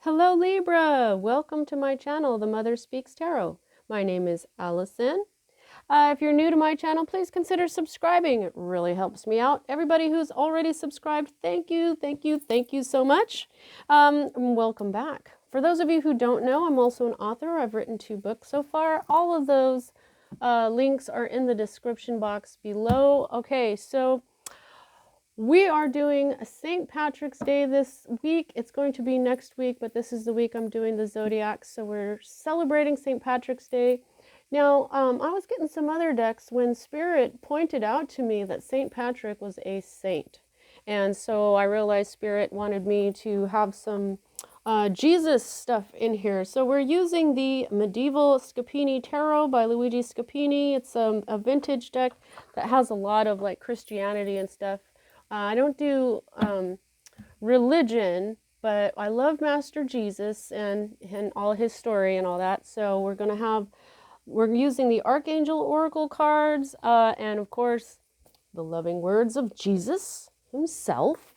Hello Libra! Welcome to my channel, The Mother Speaks Tarot. My name is Allison. If you're new to my channel, please consider subscribing. It really helps me out. Everybody who's already subscribed, thank you so much. Welcome back. For those of you who don't know, I'm also an author. I've written 2 books so far. All of those links are in the description box below. Okay, so we are doing a St. Patrick's Day this week. It's going to be next week, but this is the week I'm doing the ZODIACS. So we're celebrating St. Patrick's Day. Now, I was getting some other decks when Spirit pointed out to me that St. Patrick was a saint. And so I realized Spirit wanted me to have some Jesus stuff in here. So we're using the Medieval Scapini Tarot by Luigi Scapini. It's a vintage deck that has a lot of like Christianity and stuff. I don't do religion, but I love Master Jesus and all his story and all that. So we're using the Archangel Oracle cards and of course the loving words of Jesus himself.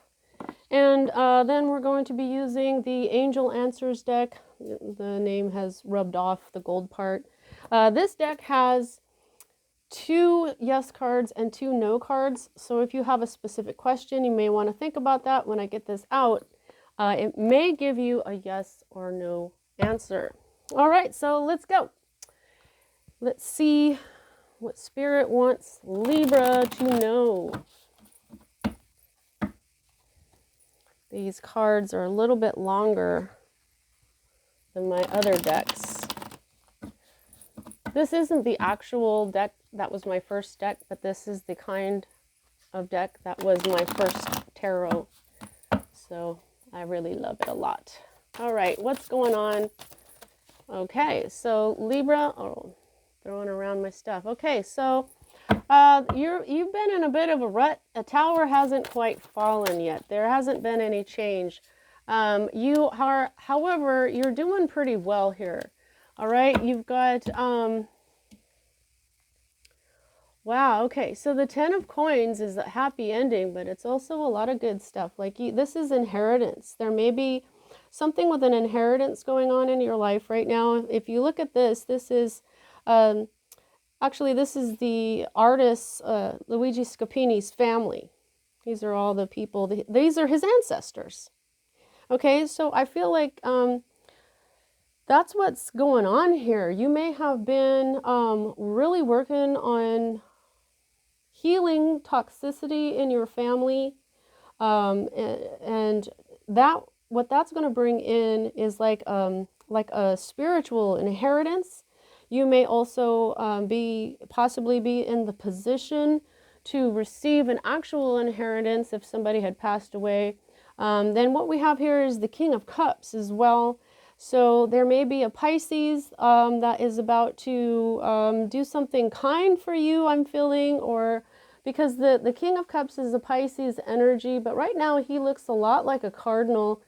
And then we're going to be using the Angel Answers deck. The name has rubbed off the gold part. This deck has 2 yes cards and 2 no cards. So if you have a specific question, you may want to think about that when I get this out. It may give you a yes or no answer. All right, so let's go. Let's see what Spirit wants Libra to know. These cards are a little bit longer than my other decks. This isn't the actual deck that was my first deck, but this is the kind of deck that was my first tarot. So I really love it a lot. All right, what's going on? Okay, so Libra, throwing around my stuff. Okay, so you've been in a bit of a rut. A tower hasn't quite fallen yet. There hasn't been any change. However, you're doing pretty well here. All right, you've got, wow, okay, so the 10 of coins is a happy ending, but it's also a lot of good stuff. Like, this is inheritance. There may be something with an inheritance going on in your life right now. If you look at this, this is, actually, this is the artist, Luigi Scapini's family. These are all the people, these are his ancestors. Okay, so I feel like, that's what's going on here. You may have been really working on healing toxicity in your family, and that what that's going to bring in is like a spiritual inheritance. You may also possibly be in the position to receive an actual inheritance if somebody had passed away. Then what we have here is the King of Cups as well. So there may be a Pisces that is about to do something kind for you, I'm feeling, or because the King of Cups is a Pisces energy, but right now he looks a lot like a cardinal,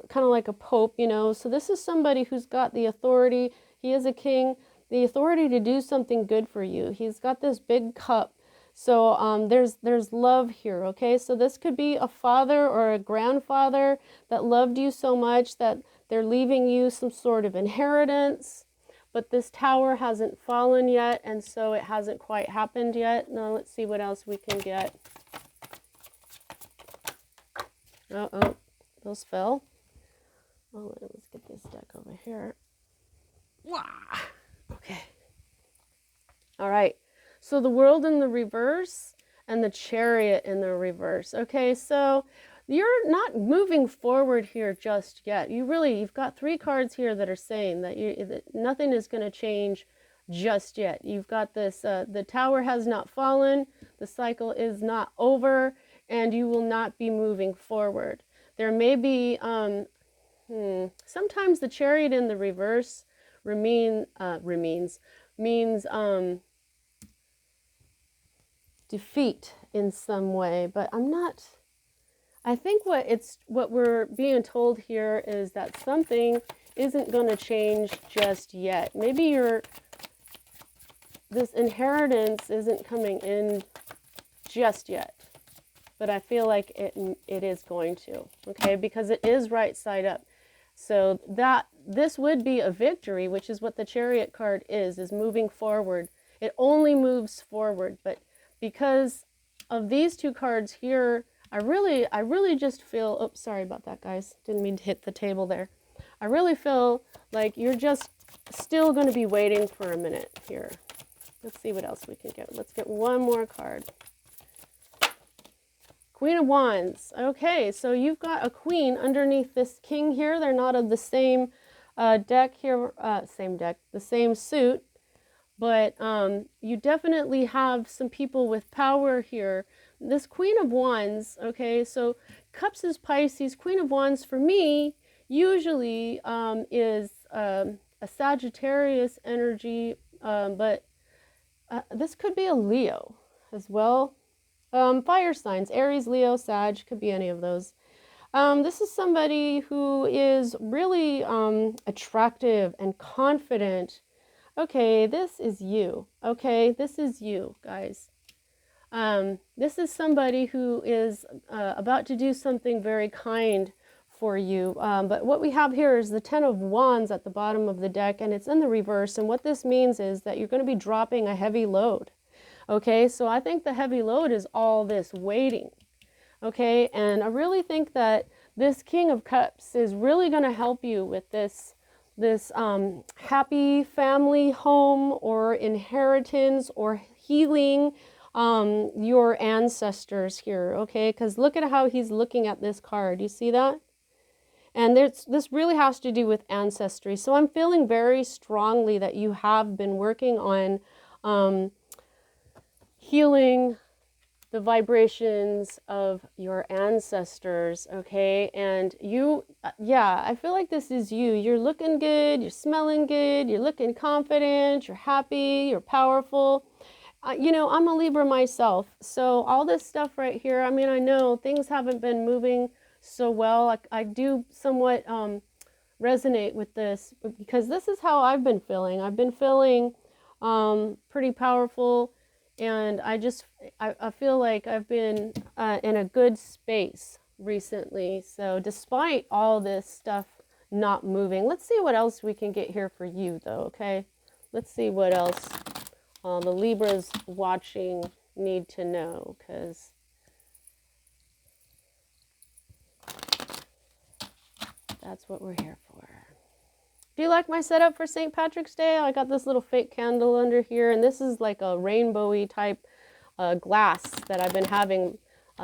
kind of like a pope, you know. So this is somebody who's got the authority. He is a king, the authority to do something good for you. He's got this big cup. So there's love here, okay? So this could be a father or a grandfather that loved you so much that they're leaving you some sort of inheritance, but this tower hasn't fallen yet, and so it hasn't quite happened yet. Now let's see what else we can get. Uh-oh, those fell. Oh, let's get this deck over here. Wah! Okay. All right. So the World in the reverse and the Chariot in the reverse. Okay, so you're not moving forward here just yet. You've got 3 cards here that are saying that nothing is going to change just yet. You've got this, the tower has not fallen, the cycle is not over, and you will not be moving forward. There may be, sometimes the Chariot in the reverse means defeat in some way, but I think what we're being told here is that something isn't going to change just yet. Maybe this inheritance isn't coming in just yet, but I feel like it is going to, okay, because it is right side up. So that this would be a victory, which is what the Chariot card is moving forward. It only moves forward, but because of these two cards here, I really just feel, oops, sorry about that, guys. Didn't mean to hit the table there. I really feel like you're just still going to be waiting for a minute here. Let's see what else we can get. Let's get one more card. Queen of Wands. Okay, so you've got a queen underneath this king here. They're not of the same deck here, the same suit, but you definitely have some people with power here. This Queen of Wands, okay, so Cups is Pisces. Queen of Wands for me usually is a Sagittarius energy, but this could be a Leo as well. Fire signs, Aries, Leo, Sag, could be any of those. This is somebody who is really attractive and confident. Okay, this is you. Okay, this is you, guys. This is somebody who is about to do something very kind for you. But what we have here is the Ten of Wands at the bottom of the deck, and it's in the reverse. And what this means is that you're going to be dropping a heavy load. Okay, so I think the heavy load is all this waiting. Okay, and I really think that this King of Cups is really going to help you with this happy family home or inheritance or healing your ancestors here. Okay, because look at how he's looking at this card. You see that? And this really has to do with ancestry. So I'm feeling very strongly that you have been working on healing the vibrations of your ancestors, okay? And you, yeah, I feel like this is you. You're looking good, you're smelling good, you're looking confident, you're happy, you're powerful. You know, I'm a Libra myself, so all this stuff right here, I mean, I know things haven't been moving so well. I do somewhat resonate with this because this is how I've been feeling. I've been feeling pretty powerful. And I feel like I've been in a good space recently. So despite all this stuff not moving, let's see what else we can get here for you though, okay? Let's see what else the Libras watching need to know, because that's what we're here for. Do you like my setup for St. Patrick's Day? I got this little fake candle under here, and this is like a rainbowy type glass that I've been having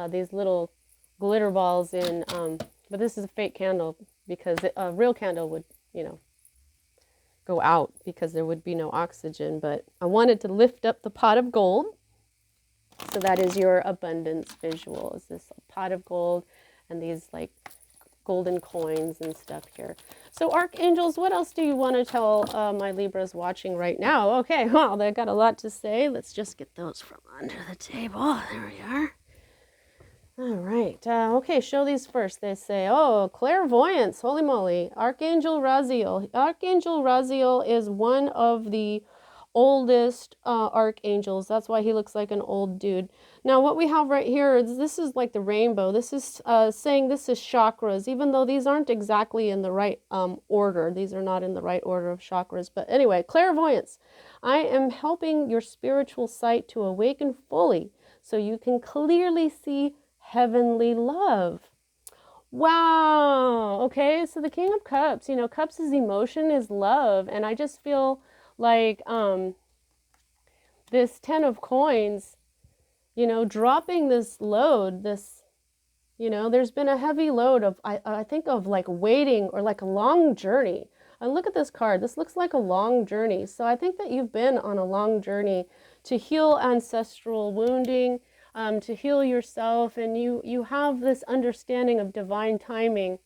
these little glitter balls in, but this is a fake candle because a real candle would, you know, go out because there would be no oxygen, but I wanted to lift up the pot of gold. So that is your abundance visual, is this pot of gold and these like golden coins and stuff here. So archangels, what else do you want to tell my Libras watching right now? Okay, well, they've got a lot to say. Let's just get those from under the table. There we are. All right. Okay, show these first. They say, oh, clairvoyance. Holy moly. Archangel Raziel. Archangel Raziel is one of the oldest archangels. That's why he looks like an old dude. Now what we have right here is this is like the rainbow. This is saying this is chakras, even though these aren't exactly in the right order. These are not in the right order of chakras. But anyway, clairvoyance. I am helping your spiritual sight to awaken fully so you can clearly see heavenly love. Wow. Okay, so the King of Cups, you know, Cups is emotion, is love, and I just feel like this Ten of Coins, you know, dropping this load, this, you know, there's been a heavy load of, I think of like waiting or like a long journey. And look at this card. This looks like a long journey. So I think that you've been on a long journey to heal ancestral wounding, to heal yourself, and you have this understanding of divine timing.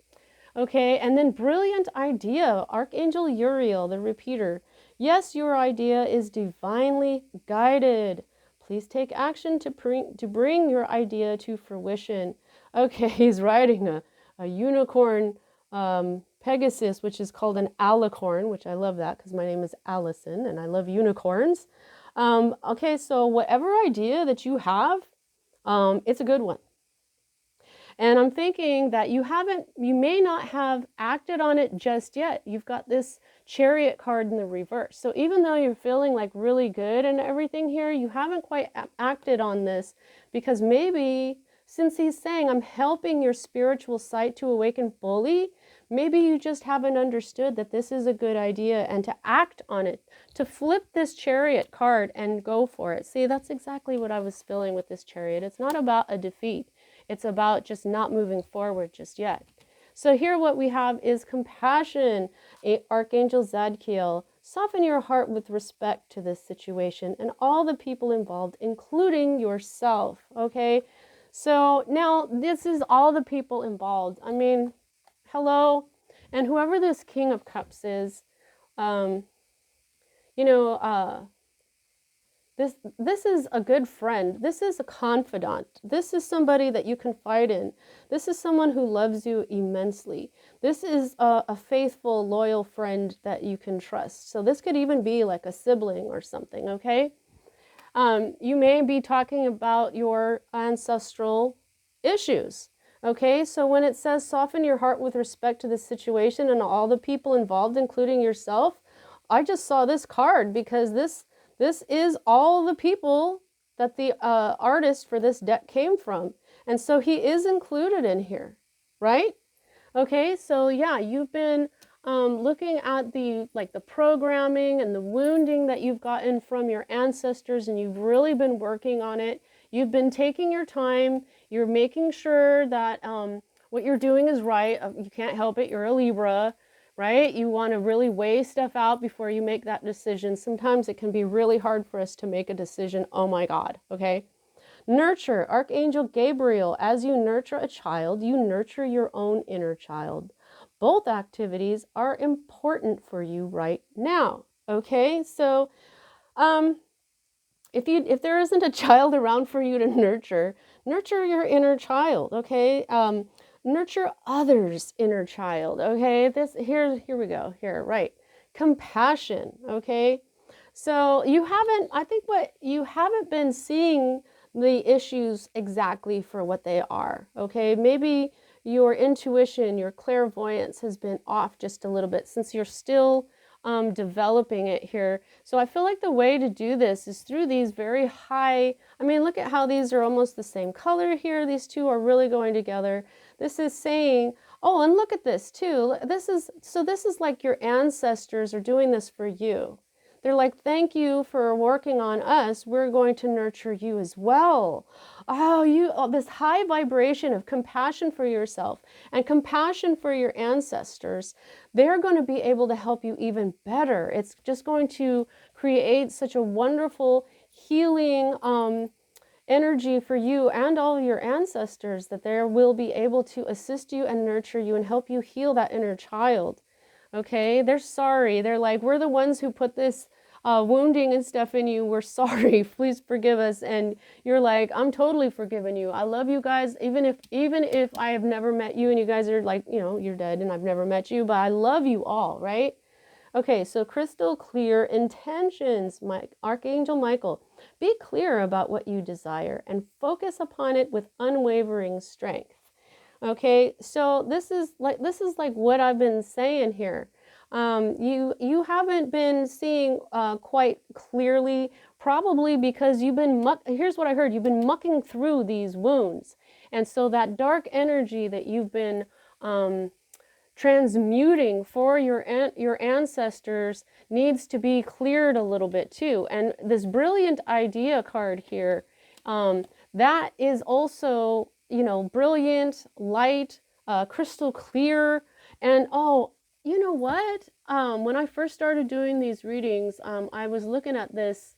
Okay, and then brilliant idea, Archangel Uriel, the repeater. Yes, your idea is divinely guided. Please take action to bring your idea to fruition. Okay, he's riding a unicorn Pegasus, which is called an alicorn, which I love that because my name is Allison and I love unicorns. Okay, so whatever idea that you have, it's a good one. And I'm thinking that you may not have acted on it just yet. You've got this Chariot card in the reverse. So even though you're feeling like really good and everything here, you haven't quite acted on this, because maybe since he's saying I'm helping your spiritual sight to awaken fully, maybe you just haven't understood that this is a good idea and to act on it, to flip this Chariot card and go for it. See, that's exactly what I was feeling with this Chariot. It's not about a defeat. It's about just not moving forward just yet. So here what we have is compassion, Archangel Zadkiel. Soften your heart with respect to this situation and all the people involved, including yourself, okay? So now this is all the people involved. I mean, hello? And whoever this King of Cups is, you know, this is a good friend. This is a confidant. This is somebody that you confide in. This is someone who loves you immensely. This is a faithful, loyal friend that you can trust. So this could even be like a sibling or something, okay? You may be talking about your ancestral issues, okay? So when it says soften your heart with respect to the situation and all the people involved, including yourself, I just saw this card because this is all the people that the artist for this deck came from. And so he is included in here, right? Okay, so yeah, you've been looking at the programming and the wounding that you've gotten from your ancestors, and you've really been working on it. You've been taking your time. You're making sure that what you're doing is right. You can't help it. You're a Libra. Right? You want to really weigh stuff out before you make that decision. Sometimes it can be really hard for us to make a decision. Oh my God. Okay. Nurture, Archangel Gabriel. As you nurture a child, you nurture your own inner child. Both activities are important for you right now. Okay. So, if there isn't a child around for you to nurture your inner child. Okay. Nurture others' inner child, okay? Here we go, right. Compassion, okay? So I think what you haven't been seeing the issues exactly for what they are, okay? Maybe your intuition, your clairvoyance has been off just a little bit since you're still developing it here. So I feel like the way to do this is through these very high, I mean, look at how these are almost the same color here. These two are really going together. This is saying, oh, and look at this too. This is like your ancestors are doing this for you. They're like, thank you for working on us. We're going to nurture you as well. This high vibration of compassion for yourself and compassion for your ancestors, they're going to be able to help you even better. It's just going to create such a wonderful healing energy for you and all of your ancestors that they will be able to assist you and nurture you and help you heal that inner child. Okay, they're sorry. They're like, we're the ones who put this wounding and stuff in you. We're sorry. Please forgive us. And you're like, I'm totally forgiving you. I love you guys. Even if I have never met you and you guys are like, you're dead and I've never met you, but I love you all, right? Okay, so crystal clear intentions, Archangel Michael. Be clear about what you desire and focus upon it with unwavering strength. Okay, so this is like what I've been saying here. You haven't been seeing quite clearly, probably because you've been here's what I heard, you've been mucking through these wounds. And so that dark energy that you've been transmuting for your ancestors needs to be cleared a little bit too. And this brilliant idea card here, that is also, brilliant, light, crystal clear. And oh, you know what? When I first started doing these readings, I was looking at this,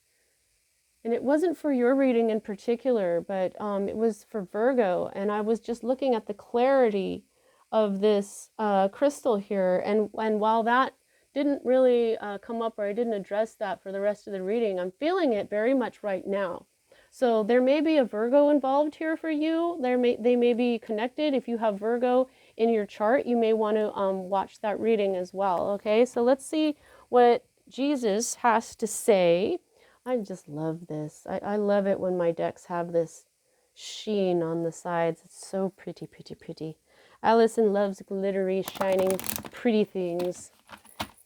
and it wasn't for your reading in particular, but it was for Virgo. And I was just looking at the clarity of this crystal here. And while that didn't really come up, or I didn't address that for the rest of the reading, I'm feeling it very much right now. So there may be a Virgo involved here for you. They may be connected. If you have Virgo in your chart, you may want to watch that reading as well. Okay, so let's see what Jesus has to say. I just love this. I love it when my decks have this sheen on the sides. It's so pretty, pretty, pretty. Allison loves glittery, shining, pretty things.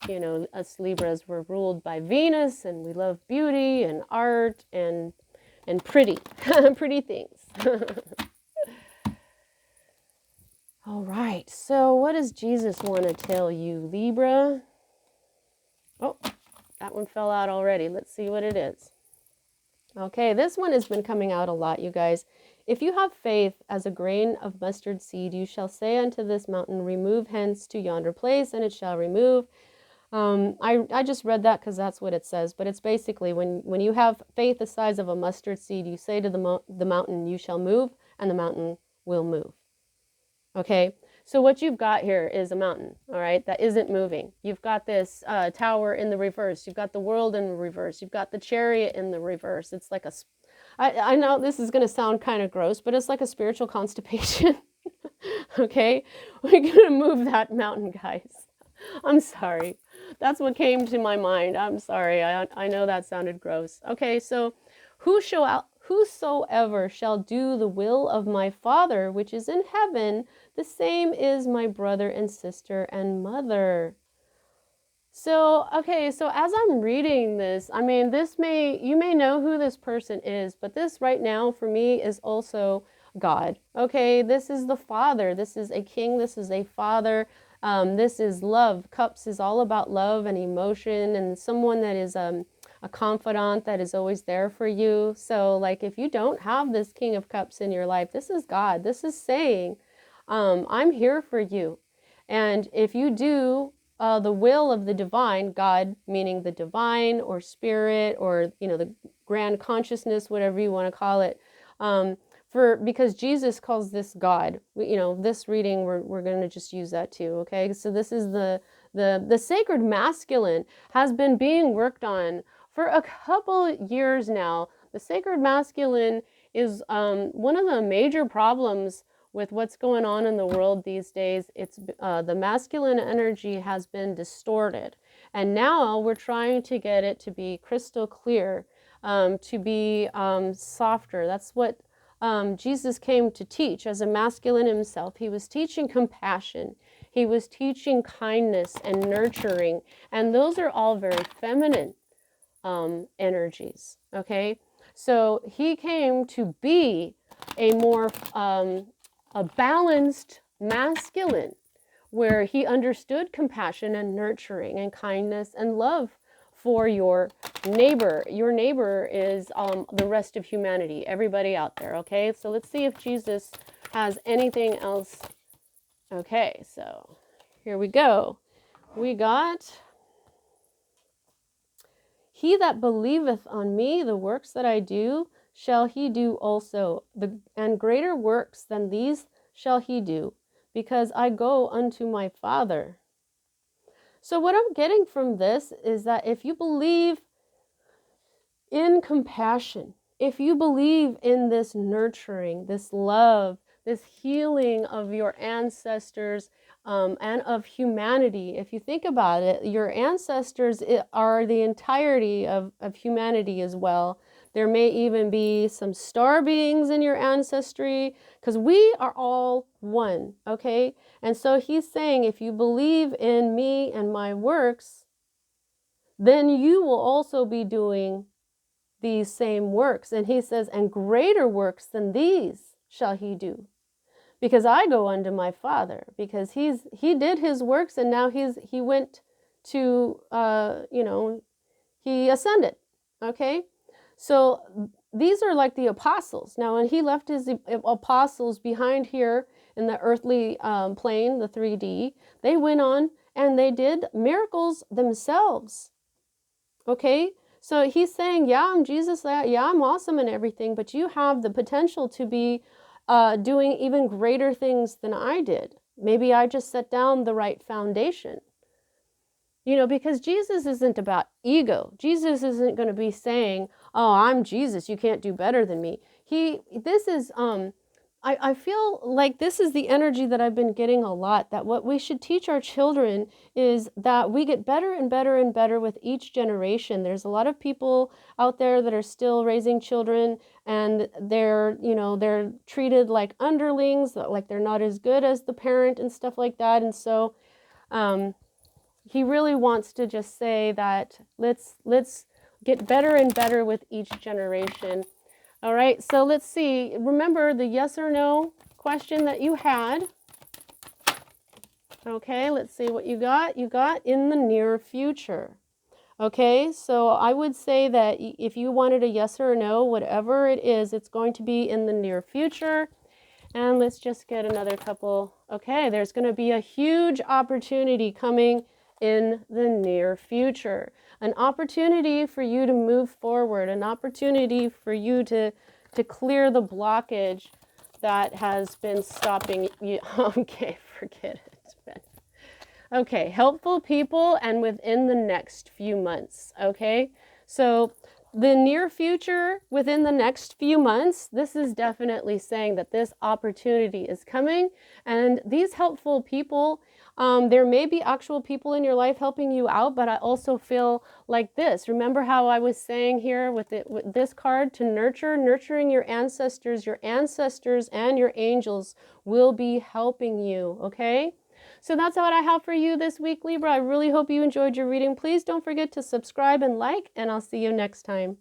You know, us Libras were ruled by Venus, and we love beauty and art and pretty, pretty things. All right, so what does Jesus want to tell you, Libra? Oh, that one fell out already. Let's see what it is. Okay, this one has been coming out a lot, you guys. If you have faith as a grain of mustard seed, you shall say unto this mountain, remove hence to yonder place, and it shall remove. I just read that because that's what it says, but it's basically when you have faith the size of a mustard seed, you say to the mountain, you shall move, and the mountain will move. Okay, so what you've got here is a mountain, all right, that isn't moving. You've got this tower in the reverse. You've got the world in the reverse. You've got the chariot in the reverse. It's like I know this is going to sound kind of gross, but it's like a spiritual constipation. Okay, we're going to move that mountain, guys. I'm sorry. That's what came to my mind. I'm sorry. I know that sounded gross. Okay, so whosoever shall do the will of my Father which is in heaven, the same is my brother and sister and mother. So, okay, so as I'm reading this, I mean, you may know who this person is, but this right now for me is also God. Okay, this is the Father. This is a king. This is a father. This is love. Cups is all about love and emotion, and someone that is a confidant that is always there for you. So like if you don't have this King of Cups in your life, this is God. This is saying, I'm here for you. And if you do the will of the divine, God meaning the divine or spirit or, you know, the grand consciousness, whatever you want to call it, because Jesus calls this God. You know, this reading, we're going to just use that too, okay? So this is the sacred masculine has been being worked on for a couple years now. The sacred masculine is one of the major problems with what's going on in the world these days. It's the masculine energy has been distorted, and now we're trying to get it to be crystal clear, to be softer. That's what Jesus came to teach as a masculine himself. He was teaching compassion. He was teaching kindness and nurturing, and those are all very feminine energies, okay? So he came to be a more a balanced masculine, where he understood compassion and nurturing and kindness and love for your neighbor. Your neighbor is the rest of humanity, everybody out there, okay? So let's see if Jesus has anything else. Okay, so here we go. We got, he that believeth on me, the works that I do, shall he do also, and greater works than these shall he do, because I go unto my Father. So what I'm getting from this is that if you believe in compassion, if you believe in this nurturing, this love, this healing of your ancestors and of humanity, if you think about it, your ancestors are the entirety of humanity as well. There may even be some star beings in your ancestry, because we are all one, okay? And so he's saying, if you believe in me and my works, then you will also be doing these same works. And he says, and greater works than these shall he do, because I go unto my Father, because he did his works, and now he went to he ascended, okay? So these are like the apostles. Now, when he left his apostles behind here in the earthly plane, the 3D, they went on and they did miracles themselves. Okay? So he's saying, yeah, I'm Jesus, yeah, I'm awesome and everything, but you have the potential to be doing even greater things than I did. Maybe I just set down the right foundation. You know, because Jesus isn't about ego. Jesus isn't going to be saying, oh, I'm Jesus, you can't do better than me. This is, I feel like this is the energy that I've been getting a lot, that what we should teach our children is that we get better and better and better with each generation. There's a lot of people out there that are still raising children, and they're, you know, they're treated like underlings, like they're not as good as the parent and stuff like that. And so he really wants to just say that let's get better and better with each generation. All right, so let's see. Remember the yes or no question that you had. Okay, let's see what you got. You got in the near future. Okay, so I would say that if you wanted a yes or a no, whatever it is, it's going to be in the near future. And let's just get another couple. Okay, there's going to be a huge opportunity coming in the near future. An opportunity for you to move forward, an opportunity for you to clear the blockage that has been stopping you. Okay, forget it. Okay, helpful people and within the next few months. Okay, so the near future, within the next few months, this is definitely saying that this opportunity is coming, and these helpful people, there may be actual people in your life helping you out, but I also feel like this. Remember how I was saying here with this card, to nurturing your ancestors and your angels will be helping you, okay? So that's what I have for you this week, Libra. I really hope you enjoyed your reading. Please don't forget to subscribe and like, and I'll see you next time.